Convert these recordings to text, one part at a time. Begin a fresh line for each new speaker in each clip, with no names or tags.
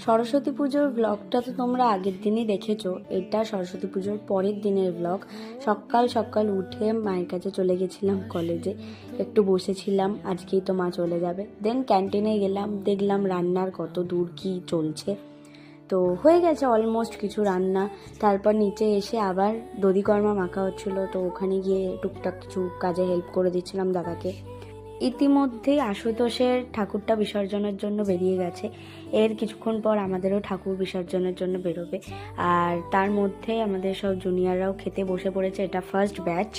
সরস্বতী পুজোর ব্লগটা তো তোমরা আগের দিনই দেখেছো। এটা সরস্বতী পুজোর পরের দিনের ব্লগ। সকাল সকাল উঠে মায়ের কাছে চলে গেছিলাম কলেজে, একটু বসেছিলাম, আজকেই তো মা চলে যাবে। দেন ক্যান্টিনে গেলাম, দেখলাম রান্নার কত দূর কি চলছে। তো হয়ে গেছে অলমোস্ট কিছু রান্না। তারপর নিচে এসে আবার দধিকর্মা মাখা হচ্ছিলো, তো ওখানে গিয়ে টুকটাক কিছু কাজে হেল্প করে দিচ্ছিলাম দাদাকে। ইতিমধ্যেই আশুতোষের ঠাকুরটা বিসর্জনের জন্য বেরিয়ে গেছে। এর কিছুক্ষণ পর আমাদেরও ঠাকুর বিসর্জনের জন্য বেরোবে। আর তার মধ্যে আমাদের সব জুনিয়ররাও খেতে বসে পড়েছে, এটা ফার্স্ট ব্যাচ।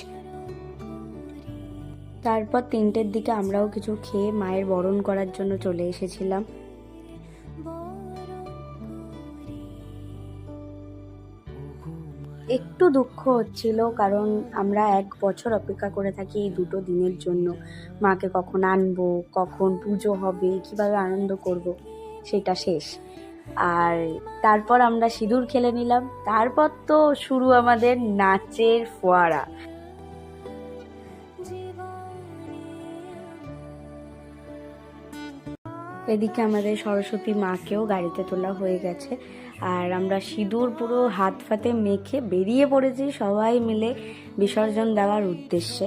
তারপর 3টের দিকে আমরাও কিছু খেয়ে মায়ের বরণ করার জন্য চলে এসেছিলাম। একটু দুঃখ হচ্ছিল, কারণ আমরা 1 বছর অপেক্ষা করে থাকি এই 2টো দিনের জন্য। মাকে কখন আনবো, কখন পুজো হবে, কিভাবে আনন্দ করব, সেটা শেষ। আর তারপর আমরা সিঁদুর খেলে নিলাম। তারপর তো শুরু আমাদের নাচের ফোয়ারা। এদিকে আমাদের সরস্বতী মাকেও গাড়িতে তোলা হয়ে গেছে, আর আমরা সিঁদুর পুরো হাত ফাতে মেখে বেরিয়ে পড়েছি সবাই মিলে বিসর্জন দেওয়ার উদ্দেশ্যে।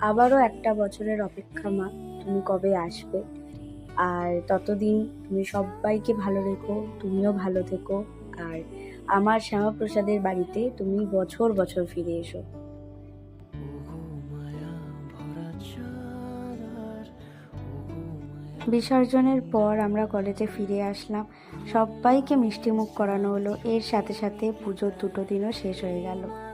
আবারও একটা বছরের অপেক্ষা মা, তুমি কবে আসবে। আর ততদিন তুমি সবাইকে ভালো রেখো, তুমিও ভালো থেকো। আর আমার শ্যামাপ্রসাদের বাড়িতে তুমি বছর বছর ফিরে এসো। বিসর্জনের পর আমরা কলেজে ফিরে আসলাম, সবাইকে মিষ্টিমুখ করানো হলো। এর সাথে সাথে পুজোর 2টো দিনও শেষ হয়ে গেল।